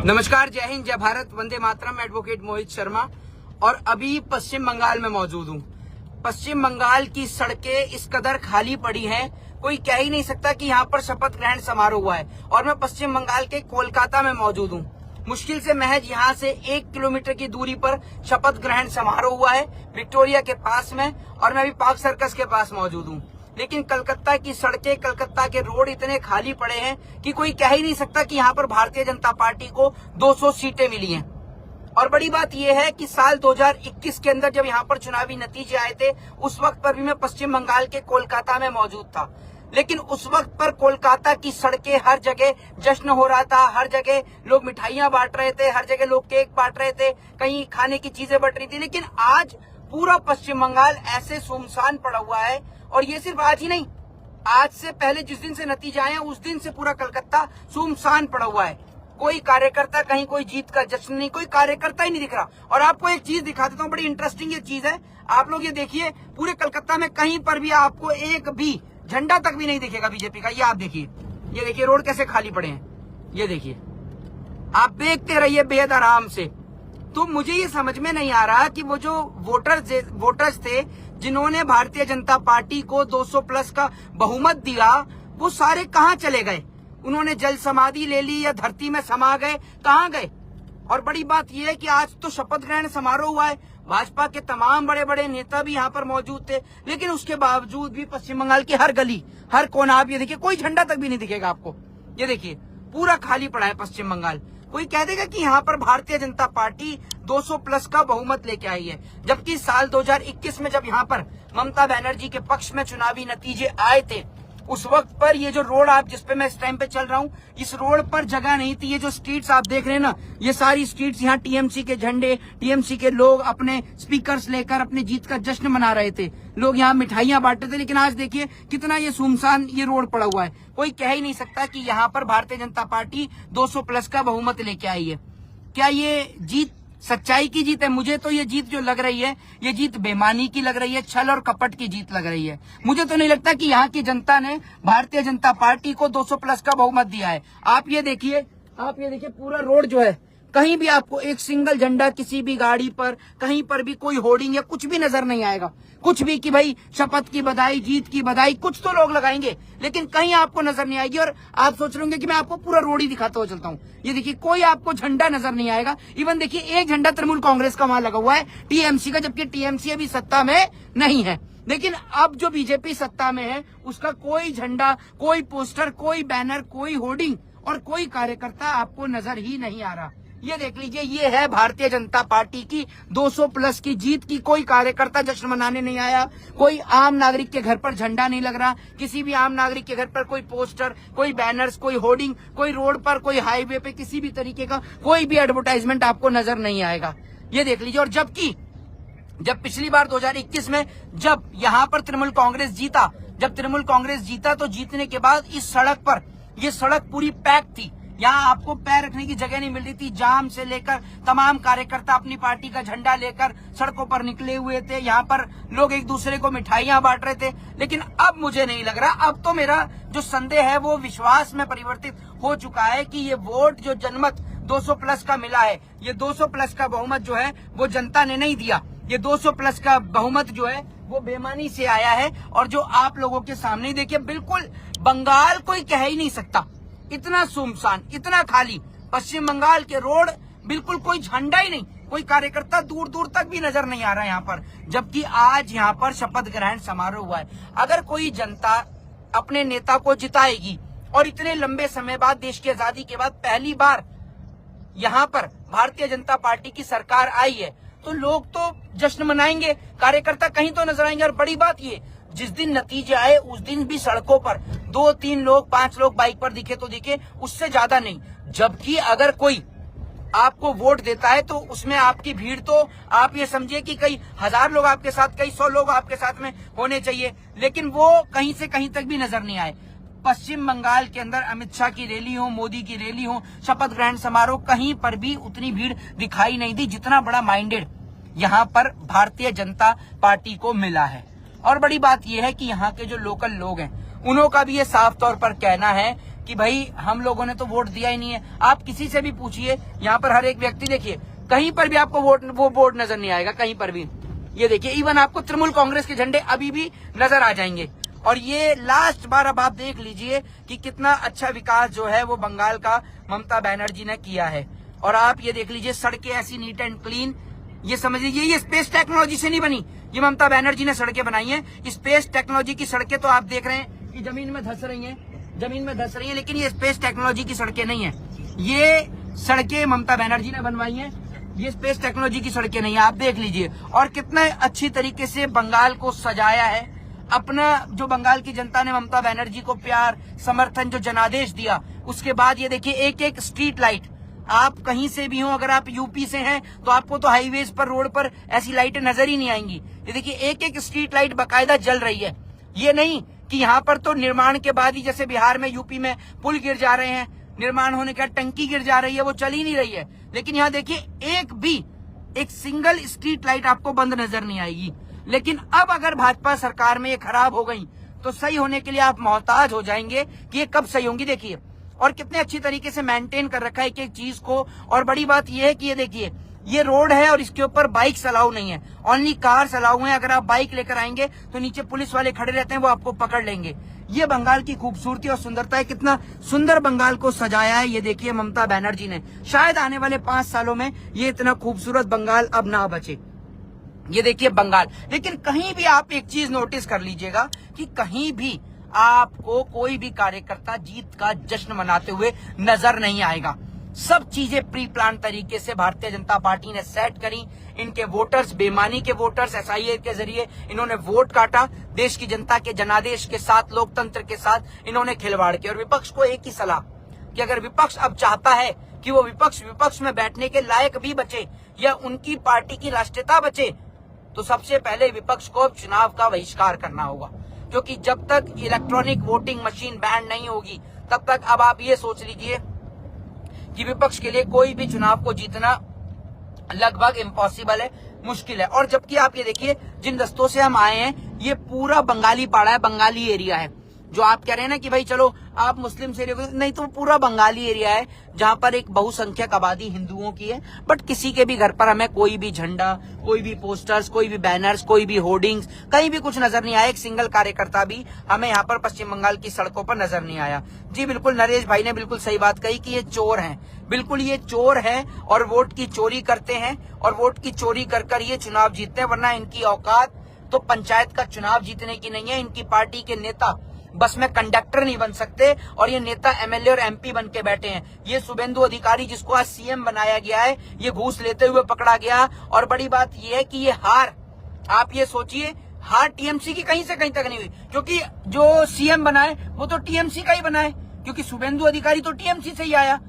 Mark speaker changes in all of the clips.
Speaker 1: नमस्कार, जय हिंद, जय भारत, वंदे मातरम। एडवोकेट मोहित शर्मा। और अभी पश्चिम बंगाल में मौजूद हूँ। पश्चिम बंगाल की सड़कें इस कदर खाली पड़ी हैं, कोई कह ही नहीं सकता कि यहाँ पर शपथ ग्रहण समारोह हुआ है। और मैं पश्चिम बंगाल के कोलकाता में मौजूद हूँ। मुश्किल से महज यहाँ से 1 किलोमीटर की दूरी पर शपथ ग्रहण समारोह हुआ है, विक्टोरिया के पास में। और मैं अभी पार्क सर्कस के पास मौजूद हूँ। लेकिन कलकत्ता की सड़कें, कलकत्ता के रोड इतने खाली पड़े हैं कि कोई कह ही नहीं सकता कि यहाँ पर भारतीय जनता पार्टी को 200 सीटें मिली हैं। और बड़ी बात यह है कि साल 2021 के अंदर जब यहाँ पर चुनावी नतीजे आए थे, उस वक्त पर भी मैं पश्चिम बंगाल के कोलकाता में मौजूद था। लेकिन उस वक्त पर कोलकाता की सड़कें, हर जगह जश्न हो रहा था, हर जगह लोग मिठाइयां बांट रहे थे, हर जगह लोग केक बांट रहे थे, कहीं खाने की चीजें बट रही थी। लेकिन आज पूरा पश्चिम बंगाल ऐसे सुनसान पड़ा हुआ है। और ये सिर्फ आज ही नहीं, आज से पहले जिस दिन से नतीजे आए हैं उस दिन से पूरा कलकत्ता सुनसान पड़ा हुआ है। कोई कार्यकर्ता, कहीं कोई जीत का जश्न नहीं, कोई कार्यकर्ता ही नहीं दिख रहा। और आपको एक चीज दिखा देता हूँ, बड़ी इंटरेस्टिंग ये चीज है। आप लोग ये देखिए, पूरे कलकत्ता में कहीं पर भी आपको एक भी झंडा तक भी नहीं दिखेगा बीजेपी का। ये आप देखिए, ये देखिए रोड कैसे खाली पड़े हैं। ये देखिए, आप देखते रहिए बेहद आराम से। तो मुझे ये समझ में नहीं आ रहा कि वो जो वोटर्स थे जिन्होंने भारतीय जनता पार्टी को 200 प्लस का बहुमत दिया, वो सारे कहाँ चले गए? उन्होंने जल समाधि ले ली या धरती में समा गए? कहाँ गए? और बड़ी बात यह है कि आज तो शपथ ग्रहण समारोह हुआ है, भाजपा के तमाम बड़े बड़े नेता भी यहाँ पर मौजूद थे। लेकिन उसके बावजूद भी पश्चिम बंगाल की हर गली, हर कोना, आप ये देखिए, कोई झंडा तक भी नहीं दिखेगा आपको। ये देखिए, पूरा खाली पड़ा है पश्चिम बंगाल। कोई कह देगा कि यहाँ पर भारतीय जनता पार्टी 200 प्लस का बहुमत लेके आई है, जबकि साल 2021 में जब यहाँ पर ममता बनर्जी के पक्ष में चुनावी नतीजे आए थे, उस वक्त पर ये जो रोड आप जिस पे मैं इस टाइम पे चल रहा हूँ, इस रोड पर जगह नहीं थी। ये जो स्ट्रीट्स आप देख रहे हैं ना, ये सारी स्ट्रीट्स, यहाँ टीएमसी के झंडे, टीएमसी के लोग अपने स्पीकर्स लेकर अपने जीत का जश्न मना रहे थे। लोग यहाँ मिठाइयां बांटते थे। लेकिन आज देखिए कितना ये सुनसान ये रोड पड़ा हुआ है। कोई कह ही नहीं सकता कि यहाँ पर भारतीय जनता पार्टी 200 प्लस का बहुमत लेके आई है। क्या ये जीत सच्चाई की जीत है? मुझे तो ये जीत जो लग रही है, ये जीत बेईमानी की लग रही है, छल और कपट की जीत लग रही है। मुझे तो नहीं लगता कि यहाँ की जनता ने भारतीय जनता पार्टी को 200 प्लस का बहुमत दिया है। आप ये देखिए, पूरा रोड जो है, कहीं भी आपको एक सिंगल झंडा किसी भी गाड़ी पर, कहीं पर भी कोई होर्डिंग या कुछ भी नजर नहीं आएगा। कुछ भी कि भाई शपथ की बधाई, जीत की बधाई, कुछ तो लोग लगाएंगे, लेकिन कहीं आपको नजर नहीं आएगी। और आप सोच रहे होंगे कि मैं आपको पूरा रोड ही दिखाता हुआ चलता हूँ। ये देखिए, कोई आपको झंडा नजर नहीं आएगा। इवन देखिए, एक झंडा तृणमूल कांग्रेस का वहां लगा हुआ है, टीएमसी का, जबकि टीएमसी अभी सत्ता में नहीं है। लेकिन अब जो बीजेपी सत्ता में है, उसका कोई झंडा, कोई पोस्टर, कोई बैनर, कोई होर्डिंग और कोई कार्यकर्ता आपको नजर ही नहीं आ रहा। ये देख लीजिए, ये है भारतीय जनता पार्टी की 200 प्लस की जीत की। कोई कार्यकर्ता जश्न मनाने नहीं आया, कोई आम नागरिक के घर पर झंडा नहीं लग रहा, किसी भी आम नागरिक के घर पर कोई पोस्टर, कोई बैनर्स, कोई होर्डिंग, कोई रोड पर, कोई हाईवे पे किसी भी तरीके का कोई भी एडवर्टाइजमेंट आपको नजर नहीं आएगा। ये देख लीजिए। और जबकि जब पिछली बार 2021 में जब यहाँ पर तृणमूल कांग्रेस जीता, तो जीतने के बाद इस सड़क पर, ये सड़क पूरी पैक थी। यहाँ आपको पैर रखने की जगह नहीं मिल रही थी। जाम से लेकर तमाम कार्यकर्ता अपनी पार्टी का झंडा लेकर सड़कों पर निकले हुए थे। यहाँ पर लोग एक दूसरे को मिठाइयां बांट रहे थे। लेकिन अब मुझे नहीं लग रहा, अब तो मेरा जो संदेह है वो विश्वास में परिवर्तित हो चुका है कि ये वोट जो जनमत 200 प्लस का मिला है, ये 200 प्लस का बहुमत जो है वो जनता ने नहीं दिया। ये 200 प्लस का बहुमत जो है वो बेईमानी से आया है। और जो आप लोगों के सामने देखिए, बिल्कुल बंगाल कोई कह ही नहीं सकता, इतना सुनसान, इतना खाली। पश्चिम बंगाल के रोड, बिल्कुल कोई झंडा ही नहीं, कोई कार्यकर्ता दूर दूर तक भी नजर नहीं आ रहा है यहाँ पर। जबकि आज यहाँ पर शपथ ग्रहण समारोह हुआ है। अगर कोई जनता अपने नेता को जिताएगी और इतने लंबे समय बाद, देश की आजादी के बाद पहली बार यहाँ पर भारतीय जनता पार्टी की सरकार आई है, तो लोग तो जश्न मनाएंगे, कार्यकर्ता कहीं तो नजर आएंगे। और बड़ी बात ये, जिस दिन नतीजे आए उस दिन भी सड़कों पर 2-3 लोग, 5 लोग बाइक पर दिखे तो दिखे, उससे ज्यादा नहीं। जबकि अगर कोई आपको वोट देता है तो उसमें आपकी भीड़, तो आप ये समझिए कि कई हजार लोग आपके साथ, कई 100 लोग आपके साथ में होने चाहिए। लेकिन वो कहीं से कहीं तक भी नजर नहीं आए। पश्चिम बंगाल के अंदर अमित शाह की रैली हो, मोदी की रैली हो, शपथ ग्रहण समारोह, कहीं पर भी उतनी भीड़ दिखाई नहीं दी जितना बड़ा माइंडेड यहाँ पर भारतीय जनता पार्टी को मिला है। और बड़ी बात यह है कि यहाँ के जो लोकल लोग हैं, उन्हों का भी ये साफ तौर पर कहना है कि भाई हम लोगों ने तो वोट दिया ही नहीं है। आप किसी से भी पूछिए, यहाँ पर हर एक व्यक्ति देखिए, कहीं पर भी आपको वो बोर्ड नजर नहीं आएगा, कहीं पर भी। ये देखिए, इवन आपको तृणमूल कांग्रेस के झंडे अभी भी नजर आ जाएंगे। और ये लास्ट बार अब आप देख लीजिए कि कितना अच्छा विकास जो है वो बंगाल का ममता बनर्जी ने किया है। और आप ये देख लीजिए, सड़कें ऐसी नीट एंड क्लीन, ये समझ लीजिए ये स्पेस टेक्नोलॉजी से नहीं बनी, ये ममता बनर्जी ने सड़कें बनाई हैं। स्पेस टेक्नोलॉजी की सड़कें तो आप देख रहे हैं कि जमीन में धंस रही हैं, लेकिन ये स्पेस टेक्नोलॉजी की सड़कें नहीं है। ये सड़कें ममता बनर्जी ने बनवाई हैं, ये स्पेस टेक्नोलॉजी की सड़कें नहीं है। आप देख लीजिए, और कितना अच्छी तरीके से बंगाल को सजाया है। अपना जो बंगाल की जनता ने ममता बनर्जी को प्यार, समर्थन, जो जनादेश दिया, उसके बाद ये देखिए एक एक स्ट्रीट लाइट, आप कहीं से भी हो, अगर आप यूपी से हैं तो आपको तो हाईवेज पर, रोड पर ऐसी लाइटें नजर ही नहीं आएंगी। ये देखिए एक एक स्ट्रीट लाइट बकायदा जल रही है। ये नहीं कि यहाँ पर तो निर्माण के बाद ही, जैसे बिहार में, यूपी में पुल गिर जा रहे हैं, निर्माण होने के बाद टंकी गिर जा रही है, वो चल ही नहीं रही है। लेकिन यहाँ देखिए एक सिंगल स्ट्रीट लाइट आपको बंद नजर नहीं आएगी। लेकिन अब अगर भाजपा सरकार में ये खराब हो गई तो सही होने के लिए आप मोहताज हो जाएंगे कि ये कब सही होंगी। देखिए, और कितने अच्छी तरीके से मेंटेन कर रखा है एक एक चीज को। और बड़ी बात यह है कि ये देखिए, ये रोड है और इसके ऊपर बाइक्स अलाउ नहीं है, ओनली कार्स अलाउ है। अगर आप बाइक लेकर आएंगे तो नीचे पुलिस वाले खड़े रहते हैं, वो आपको पकड़ लेंगे। ये बंगाल की खूबसूरती और सुंदरता है, कितना सुंदर बंगाल को सजाया है। ये देखिए ममता बनर्जी ने, शायद आने वाले 5 सालों में ये इतना खूबसूरत बंगाल अब ना बचे। ये देखिए बंगाल। लेकिन कहीं भी आप एक चीज नोटिस कर लीजिएगा कि कहीं भी आपको कोई भी कार्यकर्ता जीत का जश्न मनाते हुए नजर नहीं आएगा। सब चीजें प्री प्लान तरीके से भारतीय जनता पार्टी ने सेट करी। इनके वोटर्स, बेईमानी के वोटर्स, एसआईए के जरिए इन्होंने वोट काटा। देश की जनता के जनादेश के साथ, लोकतंत्र के साथ इन्होंने खिलवाड़ किया। और विपक्ष को एक ही सलाह कि अगर विपक्ष अब चाहता है कि वो विपक्ष में बैठने के लायक भी बचे या उनकी पार्टी की राष्ट्रीयता बचे, तो सबसे पहले विपक्ष को चुनाव का बहिष्कार करना होगा। क्योंकि जब तक इलेक्ट्रॉनिक वोटिंग मशीन बैन नहीं होगी, तब तक अब आप ये सोच लीजिए कि विपक्ष के लिए कोई भी चुनाव को जीतना लगभग इम्पॉसिबल है, मुश्किल है। और जबकि आप ये देखिए, जिन दस्तों से हम आए हैं, ये पूरा बंगाली पाड़ा है, बंगाली एरिया है। जो आप कह रहे हैं ना कि भाई चलो आप मुस्लिम से एरिया, नहीं, तो पूरा बंगाली एरिया है, जहां पर एक बहुसंख्यक आबादी हिंदुओं की है। बट किसी के भी घर पर हमें कोई भी झंडा, कोई भी पोस्टर्स, कोई भी बैनर्स, कोई भी होर्डिंग्स, कहीं भी कुछ नजर नहीं आया। एक सिंगल कार्यकर्ता भी हमें यहाँ पर पश्चिम बंगाल की सड़कों पर नजर नहीं आया। जी बिल्कुल, नरेश भाई ने बिल्कुल सही बात कही कि ये चोर हैं। बिल्कुल ये चोर है और वोट की चोरी करते हैं, और वोट की चोरी कर ये चुनाव जीतते हैं। वरना इनकी औकात तो पंचायत का चुनाव जीतने की नहीं है। इनकी पार्टी के नेता बस में कंडक्टर नहीं बन सकते, और ये नेता एमएलए और एमपी बन के बैठे हैं। ये शुभेंदु अधिकारी, जिसको आज सीएम बनाया गया है, ये घूस लेते हुए पकड़ा गया। और बड़ी बात ये है कि ये हार, आप ये सोचिए, हार टीएमसी की कहीं से कहीं तक नहीं हुई, क्योंकि जो सीएम बनाए वो तो टीएमसी का ही बनाए, क्योंकि शुभेंदु अधिकारी तो टीएमसी से ही आया।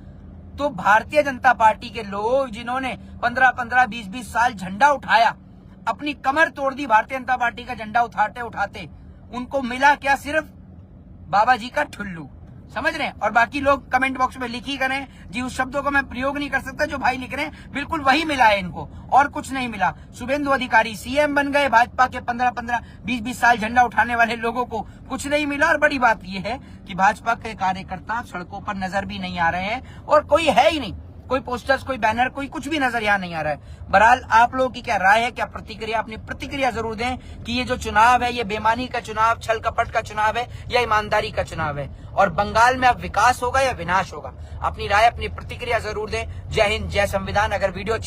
Speaker 1: तो भारतीय जनता पार्टी के लोग, जिन्होंने 15-15, 20-20 साल झंडा उठाया, अपनी कमर तोड़ दी भारतीय जनता पार्टी का झंडा उठाते उठाते, उनको मिला क्या? सिर्फ बाबा जी का ठुल्लू। समझ रहे हैं? और बाकी लोग कमेंट बॉक्स में लिखी करें जी, उस शब्दों को मैं प्रयोग नहीं कर सकता जो भाई लिख रहे हैं, बिल्कुल वही मिला है इनको, और कुछ नहीं मिला। शुभेंदु अधिकारी सीएम बन गए, भाजपा के 15-15, 20-20 साल झंडा उठाने वाले लोगों को कुछ नहीं मिला। और बड़ी बात यह है कि भाजपा के कार्यकर्ता सड़कों पर नजर भी नहीं आ रहे हैं, और कोई है ही नहीं, कोई पोस्टर्स, कोई बैनर, कोई कुछ भी नजर यहाँ नहीं आ रहा है। बहरहाल आप लोगों की क्या राय है, क्या प्रतिक्रिया, अपनी प्रतिक्रिया जरूर दें कि ये जो चुनाव है, ये बेईमानी का चुनाव, छल कपट का चुनाव है या ईमानदारी का चुनाव है, और बंगाल में अब विकास होगा या विनाश होगा। अपनी राय, अपनी प्रतिक्रिया जरूर दें। जय हिंद, जय संविधान। अगर वीडियो